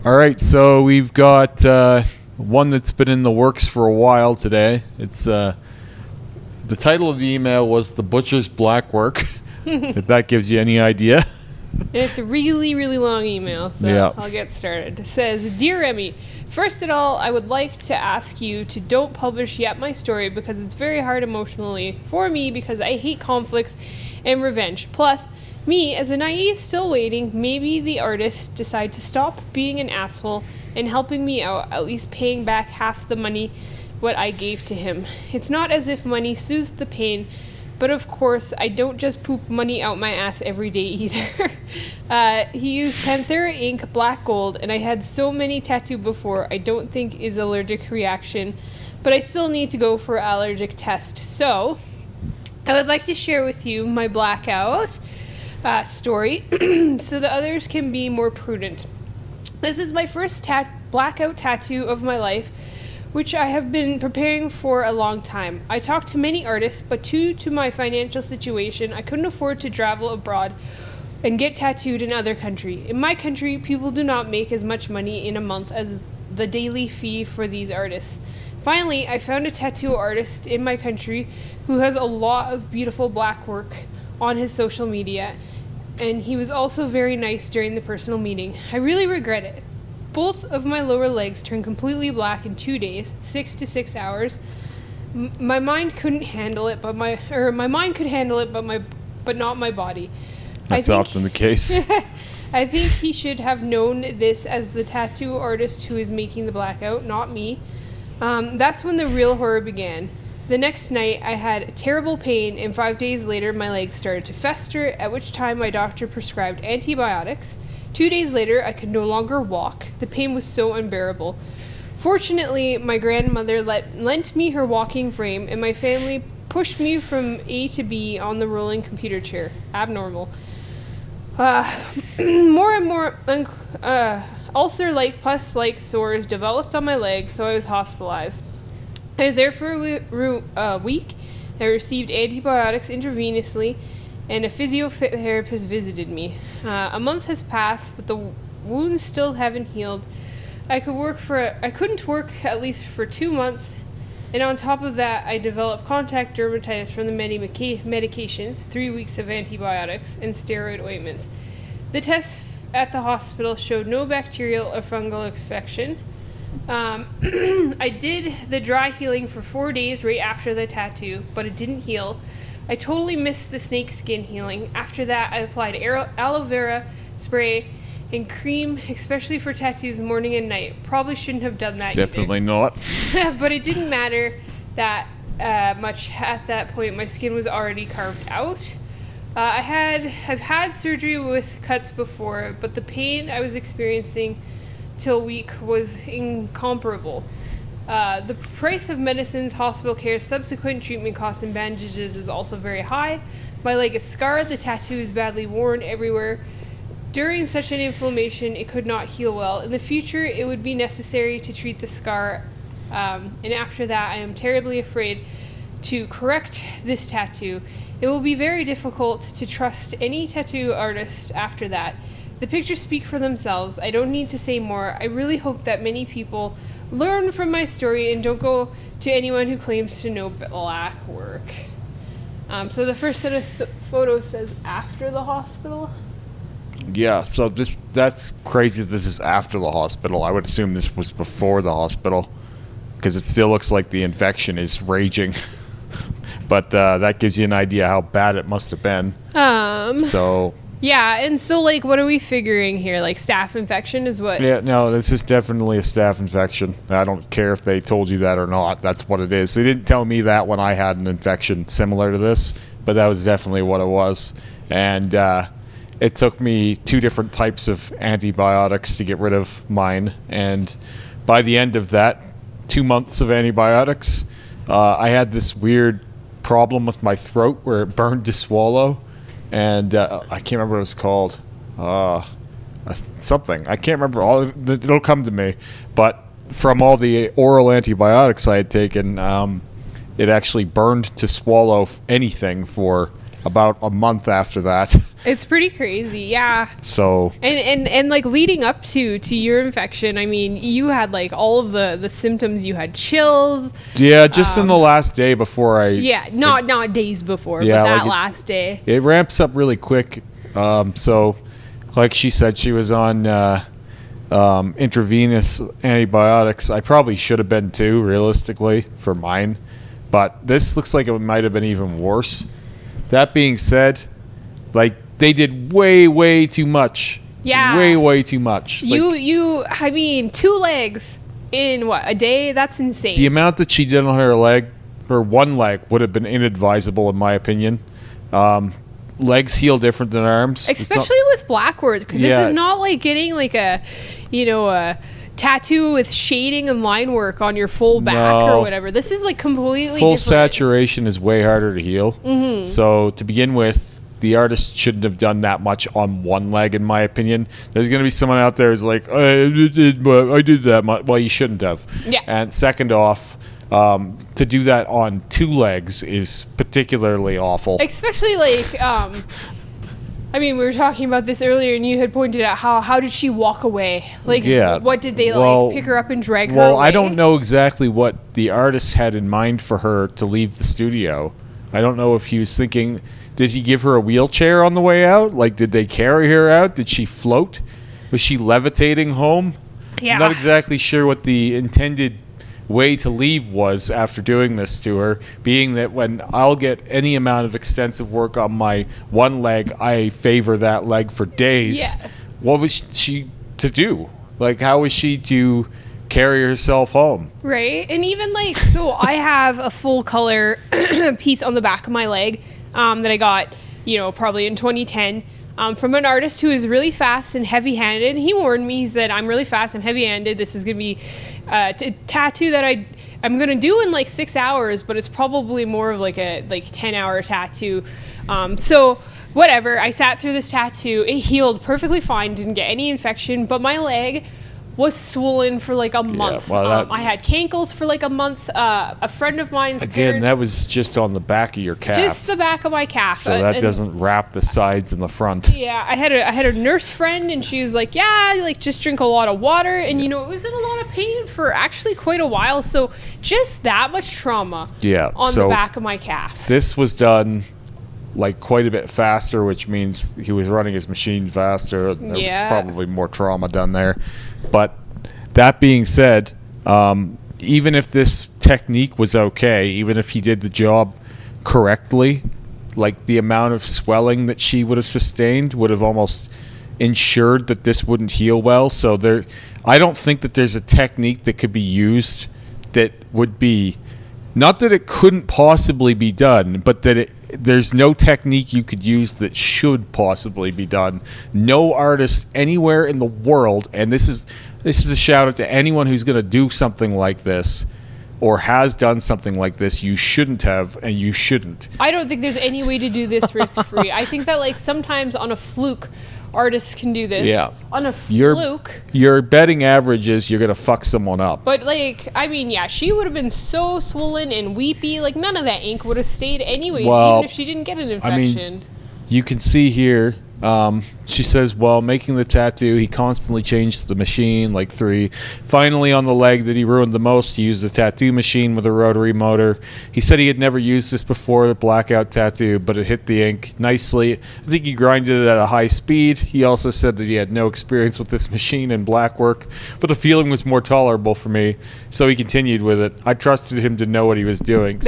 All right, so we've got one that's been in the works for a while today. It's the title of the email was "The Butcher's Blackwork." If that gives you any idea. And it's a really, really long email, so Yeah. I'll get started. It says, "Dear Remy, first of all, I would like to ask you to don't publish yet my story because it's very hard emotionally for me because I hate conflicts and revenge. Plus, me, as a naive still waiting, maybe the artist decide to stop being an asshole and helping me out, at least paying back half the money what I gave to him. It's not as if money soothes the pain, but of course, I don't just poop money out my ass every day either. He used Panthera ink, black gold, and I had so many tattoo before I don't think is allergic reaction, but I still need to go for allergic test. So, I would like to share with you my blackout story so that others can be more prudent. This is my first blackout tattoo of my life, which I have been preparing for a long time. I talked to many artists, but due to my financial situation, I couldn't afford to travel abroad and get tattooed in other country. In my country, people do not make as much money in a month as the daily fee for these artists. Finally, I found a tattoo artist in my country who has a lot of beautiful black work on his social media, and he was also very nice during the personal meeting. I really regret it. Both of my lower legs turned completely black in 2 days, 6 to 6 hours. My mind couldn't handle it, but my mind could handle it, but not my body. That's often the case. I think he should have known this as the tattoo artist who is making the blackout, not me. That's when the real horror began. The next night, I had terrible pain, and 5 days later, my legs started to fester, at which time my doctor prescribed antibiotics. 2 days later, I could no longer walk. The pain was so unbearable. Fortunately, my grandmother lent me her walking frame, and my family pushed me from A to B on the rolling computer chair. Abnormal. More and more ulcer-like, pus-like sores developed on my legs, so I was hospitalized. I was there for a week. I received antibiotics intravenously, and a physiotherapist visited me. A month has passed, but the wounds still haven't healed. I couldn't work at least for 2 months, and on top of that, I developed contact dermatitis from the many medications, 3 weeks of antibiotics, and steroid ointments. The tests at the hospital showed no bacterial or fungal infection. I did the dry healing for 4 days right after the tattoo, but it didn't heal. I totally missed the snake skin healing. After that, I applied aloe vera spray and cream, especially for tattoos morning and night. Probably shouldn't have done that Definitely not. But it didn't matter that much at that point. My skin was already carved out. I've had surgery with cuts before, but the pain I was experiencing till week was incomparable. The price of medicines, hospital care, subsequent treatment costs, and bandages is also very high. My leg is scarred. The tattoo is badly worn everywhere. During such an inflammation, it could not heal well. In the future, it would be necessary to treat the scar. And after that, I am terribly afraid to correct this tattoo. It will be very difficult to trust any tattoo artist after that. The pictures speak for themselves. I don't need to say more. I really hope that many people learn from my story and don't go to anyone who claims to know Blackwork. So the first set of photos says after the hospital. Yeah, so that's crazy that this is after the hospital. I would assume this was before the hospital because it still looks like the infection is raging. But that gives you an idea how bad it must have been. Yeah, and so, like, what are we figuring here? Like, staph infection is what? Yeah, no, this is definitely a staph infection. I don't care if they told you that or not. That's what it is. They didn't tell me that when I had an infection similar to this, but that was definitely what it was. And it took me 2 different types of antibiotics to get rid of mine. And by the end of that 2 months of antibiotics, I had this weird problem with my throat where it burned to swallow. And I can't remember what it was called. Something. I can't remember. It'll come to me. But from all the oral antibiotics I had taken, it actually burned to swallow anything for about a month after that. It's pretty crazy, yeah. So and like leading up to your infection, I mean, you had like all of the symptoms. You had chills. Yeah, just in the last day before I. Yeah, not days before, Yeah, but that like last day. It ramps up really quick. So, like she said, she was on intravenous antibiotics. I probably should have been too, realistically, for mine. But this looks like it might have been even worse. That being said, like, they did way too much. Yeah. Way too much. I mean, 2 legs in what, a day? That's insane. The amount that she did on her leg, her one leg, would have been inadvisable in my opinion. Legs heal different than arms. Especially with Blackwork. This is not like getting like a tattoo with shading and line work on your full back or whatever. This is like completely full different. Saturation is way harder to heal. So to begin with, the artist shouldn't have done that much on one leg, in my opinion. There's going to be someone out there who's like, I did that much. Well, you shouldn't have. Yeah. And second off, to do that on 2 legs is particularly awful. Especially like, I mean, we were talking about this earlier, and you had pointed out how did she walk away? Like, what did they pick her up and drag her away? Well, I don't know exactly what the artist had in mind for her to leave the studio. I don't know if he was thinking, did he give her a wheelchair on the way out? Like, did they carry her out? Did she float? Was she levitating home? Yeah. I'm not exactly sure what the intended way to leave was after doing this to her, being that when I'll get any amount of extensive work on my one leg, I favor that leg for days. Yeah. What was she to do? Like, how was she to carry herself home? Right. And even like, so I have a full color piece on the back of my leg that I got, probably in 2010. From an artist who is really fast and heavy-handed. He warned me, he said, I'm really fast, I'm heavy-handed. This is going to be a tattoo that I'm going to do in like 6 hours, but it's probably more of like a 10-hour tattoo. So whatever, I sat through this tattoo. It healed perfectly fine, didn't get any infection, but my leg was swollen for like a month. Well, I had cankles for like a month. A friend of mine's again, that was just on the back of your calf. Just the back of my calf. So that doesn't wrap the sides and the front. Yeah, I had a nurse friend, and she was like, yeah, like just drink a lot of water. And it was in a lot of pain for actually quite a while. So just that much trauma on the back of my calf. This was done like quite a bit faster, which means he was running his machine faster. There was probably more trauma done there. But that being said, even if this technique was okay, even if he did the job correctly, like the amount of swelling that she would have sustained would have almost ensured that this wouldn't heal well. So I don't think that there's a technique that could be used that would be, not that it couldn't possibly be done, but that there's no technique you could use that should possibly be done. No artist anywhere in the world, and this is a shout out to anyone who's going to do something like this or has done something like this, you shouldn't have, and you shouldn't. I don't think there's any way to do this risk-free. I think that like sometimes on a fluke, artists can do this. Yeah. On a fluke. Your betting average is you're going to fuck someone up. But like, I mean, yeah, she would have been so swollen and weepy. Like none of that ink would have stayed anyways, even if she didn't get an infection. I mean, you can see here, she says, while making the tattoo, he constantly changed the machine, like 3. Finally, on the leg that he ruined the most, he used a tattoo machine with a rotary motor. He said he had never used this before, the Blackout tattoo, but it hit the ink nicely. I think he grinded it at a high speed. He also said that he had no experience with this machine in Blackwork, but the feeling was more tolerable for me, so he continued with it. I trusted him to know what he was doing.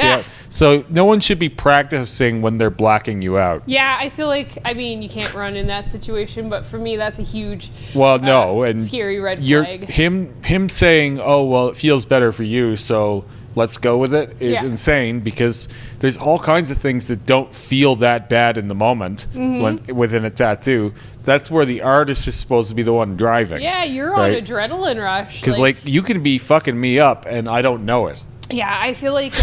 So no one should be practicing when they're blacking you out. Yeah, I feel like, I mean, you can't run in that situation, but for me, that's a huge, and scary red flag. Him saying, "Oh, well, it feels better for you, so let's go with it," is insane, because there's all kinds of things that don't feel that bad in the moment within a tattoo. That's where the artist is supposed to be the one driving. Yeah, you're on adrenaline rush. Because like you can be fucking me up and I don't know it. Yeah, I feel like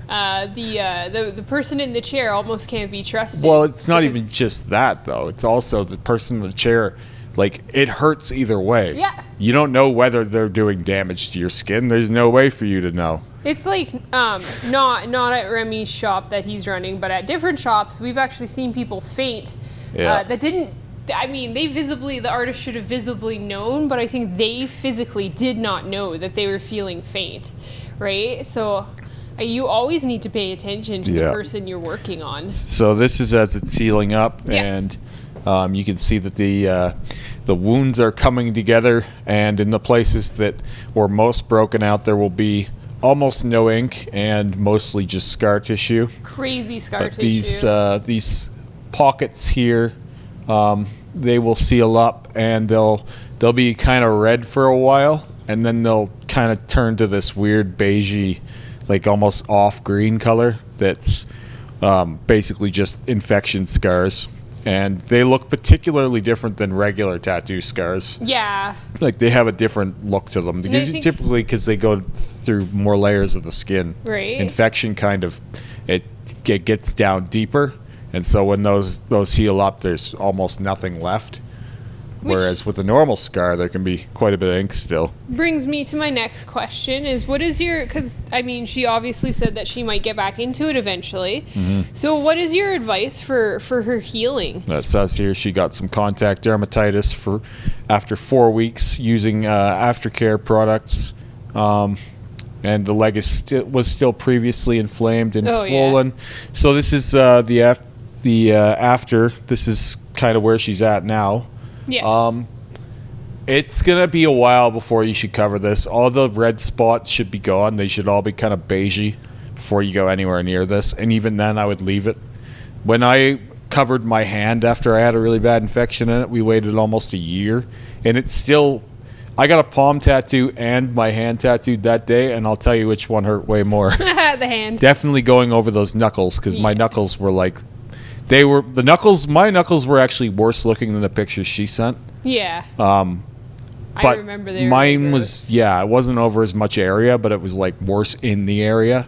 the person in the chair almost can't be trusted. Well, it's not even just that though. It's also the person in the chair. Like, it hurts either way. Yeah. You don't know whether they're doing damage to your skin. There's no way for you to know. It's like not at Remy's shop that he's running, but at different shops, we've actually seen people faint that didn't. I mean, the artist should have visibly known, but I think they physically did not know that they were feeling faint, right? So you always need to pay attention to the person you're working on. So this is as it's healing up, and you can see that the wounds are coming together, and in the places that were most broken out, there will be almost no ink and mostly just scar tissue. Crazy scar tissue. But these pockets here, they will seal up, and they'll be kind of red for a while, and then they'll kind of turn to this weird beigey, like almost off green color. That's basically just infection scars. And they look particularly different than regular tattoo scars. Yeah. Like they have a different look to them. Because because they go through more layers of the skin. Right. Infection kind of, it gets down deeper. And so when those heal up, there's almost nothing left. Whereas with a normal scar, there can be quite a bit of ink still. Brings me to my next question is, what is your, because, I mean, she obviously said that she might get back into it eventually. Mm-hmm. So what is your advice for her healing? That says here she got some contact dermatitis after 4 weeks using Aftercare products. And the leg was still previously inflamed and swollen. Yeah. So this is after. This is kind of where she's at now. Yeah. It's going to be a while before you should cover this. All the red spots should be gone. They should all be kind of beigey before you go anywhere near this. And even then, I would leave it. When I covered my hand after I had a really bad infection in it, we waited almost a year. And it's still... I got a palm tattoo and my hand tattooed that day, and I'll tell you which one hurt way more. The hand. Definitely going over those knuckles, because my knuckles were like... my knuckles were actually worse looking than the pictures she sent. Yeah. But I remember mine was, it wasn't over as much area, but it was like worse in the area.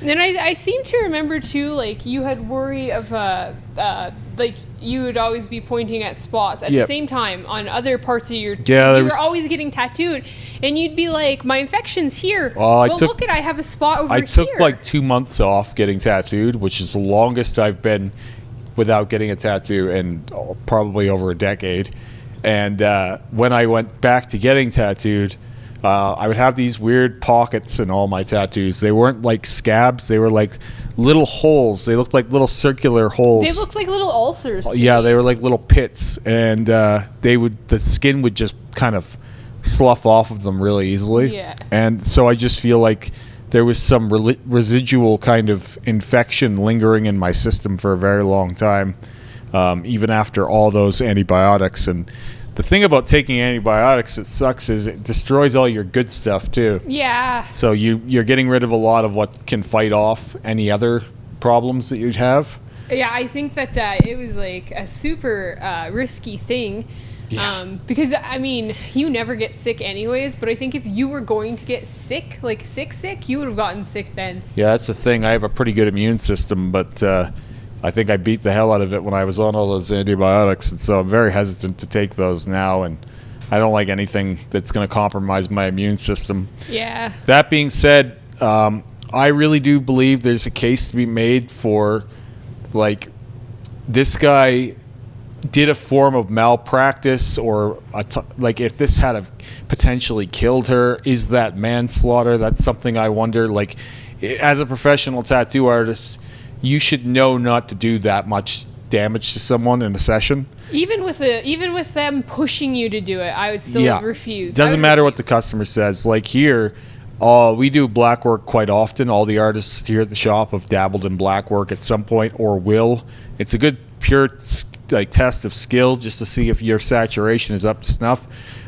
And I seem to remember too, like you had worry of like you would always be pointing at spots at the same time on other parts of your. Yeah, you were always getting tattooed, and you'd be like, "My infection's here." Look I have a spot over here. I took like 2 months off getting tattooed, which is the longest I've been without getting a tattoo in probably over a decade. And when I went back to getting tattooed, I would have these weird pockets in all my tattoos. They weren't like scabs. They were like little holes. They looked like little circular holes. They looked like little ulcers. Yeah, they were like little pits. And the skin would just kind of slough off of them really easily. Yeah. And so I just feel like there was some residual kind of infection lingering in my system for a very long time, even after all those antibiotics. And the thing about taking antibiotics that sucks is it destroys all your good stuff too. Yeah. So you're getting rid of a lot of what can fight off any other problems that you'd have. Yeah, I think that it was like a super risky thing. Yeah. Because, I mean, you never get sick anyways, but I think if you were going to get sick, like sick, you would have gotten sick then. Yeah, that's the thing. I have a pretty good immune system, but I think I beat the hell out of it when I was on all those antibiotics, and so I'm very hesitant to take those now, and I don't like anything that's going to compromise my immune system. Yeah. That being said, I really do believe there's a case to be made for, like, this guy did a form of malpractice, or like if this had potentially killed her, is that manslaughter? That's something I wonder. Like, as a professional tattoo artist, you should know not to do that much damage to someone in a session. Even with them pushing you to do it, I would still refuse. Doesn't matter what the customer says. Like here, we do Blackwork quite often. All the artists here at the shop have dabbled in Blackwork at some point or will. It's a good pure test of skill just to see if your saturation is up to snuff.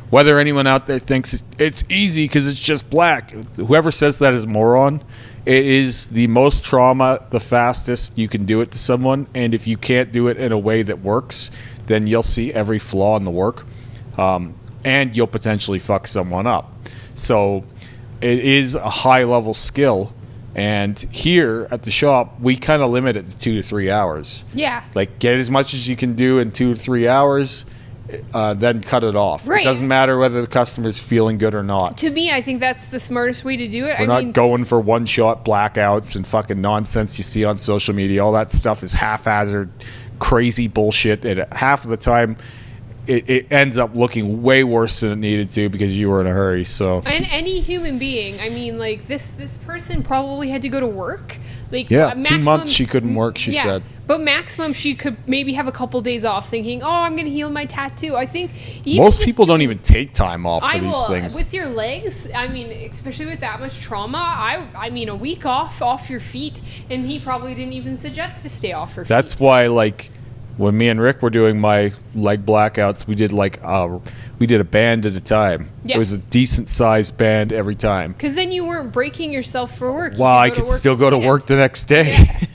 Whether anyone out there thinks it's easy because it's just black, whoever says that is a moron. It is the most trauma, the fastest you can do it to someone, and if you can't do it in a way that works, then you'll see every flaw in the work, and you'll potentially fuck someone up. So it is a high-level skill, and here at the shop, we kind of limit it to 2 to 3 hours. Yeah. Like, get as much as you can do in 2 to 3 hours, then cut it off. Right. It doesn't matter whether the customer's feeling good or not. To me, I think that's the smartest way to do it. We're not going for one-shot blackouts and fucking nonsense you see on social media. All that stuff is haphazard, crazy bullshit, and half of the time it ends up looking way worse than it needed to because you were in a hurry. So, and any human being, I mean, like this person probably had to go to work. Like, yeah, maximum, 2 months she couldn't work, she said. But maximum she could maybe have a couple days off thinking, oh, I'm going to heal my tattoo. I think even most people don't even take time off for these things. With your legs, I mean, especially with that much trauma, I mean, a week off your feet, and he probably didn't even suggest to stay off her feet. That's why, like, when me and Rick were doing my leg blackouts, we did a band at a time. Yeah. It was a decent sized band every time. Because then you weren't breaking yourself for work. Well, I could still go to work the next day. Yeah.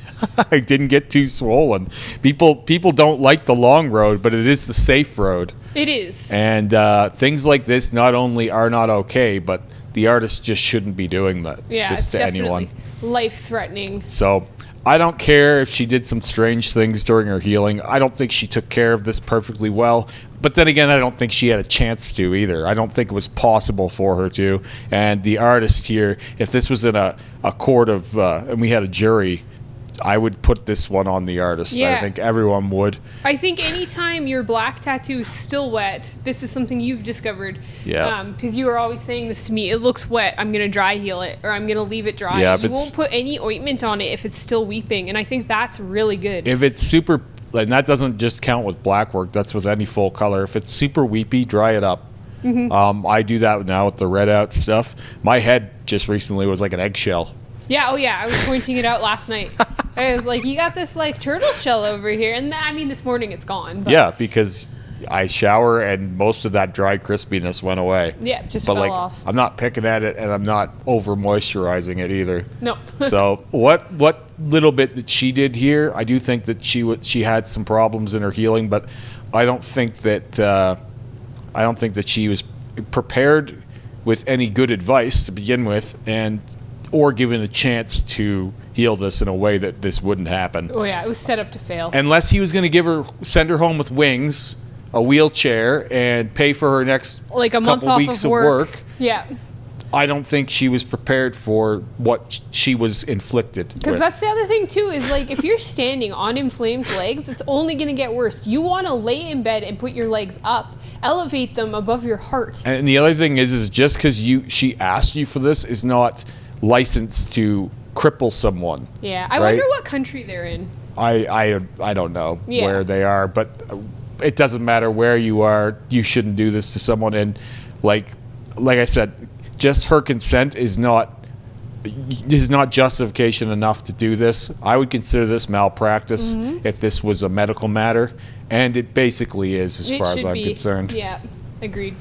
I didn't get too swollen. People don't like the long road, but it is the safe road. It is. And things like this not only are not okay, but the artist just shouldn't be doing that. Yeah, this it's to anyone. Life-threatening. So I don't care if she did some strange things during her healing. I don't think she took care of this perfectly well. But then again, I don't think she had a chance to either. I don't think it was possible for her to. And the artist here, if this was in a court of, and we had a jury, I would put this one on the artist. Yeah. I think everyone would. I think anytime your black tattoo is still wet, this is something you've discovered. Yeah. Because you were always saying this to me, it looks wet, I'm going to dry heal it, or I'm going to leave it dry. Yeah, you won't put any ointment on it if it's still weeping, and I think that's really good. If it's super, and that doesn't just count with Blackwork, that's with any full color. If it's super weepy, dry it up. Mm-hmm. I do that now with the red out stuff. My head just recently was like an eggshell. Yeah, oh yeah, I was pointing it out last night. I was like, you got this like turtle shell over here, and I mean, this morning it's gone. But yeah, because I shower and most of that dry crispiness went away. Yeah, just but fell like, off. I'm not picking at it, and I'm not over moisturizing it either. No. So what little bit that she did here, I do think that she had some problems in her healing, but I don't think that she was prepared with any good advice to begin with, or given a chance to heal this in a way that this wouldn't happen. Oh yeah, it was set up to fail. Unless he was going to send her home with wings, a wheelchair, and pay for her next like a month couple off weeks of work. Yeah. I don't think she was prepared for what she was inflicted. Because that's the other thing too, is like if you're standing on inflamed legs, it's only going to get worse. You want to lay in bed and put your legs up, elevate them above your heart. And the other thing is just because she asked you for this is not licensed to cripple someone. Yeah, I right? wonder what country they're in. I don't know where they are, but it doesn't matter where you are. You shouldn't do this to someone. And like I said, just her consent is not justification enough to do this. I would consider this malpractice if this was a medical matter, and it basically is, as far as I'm concerned. Yeah, agreed.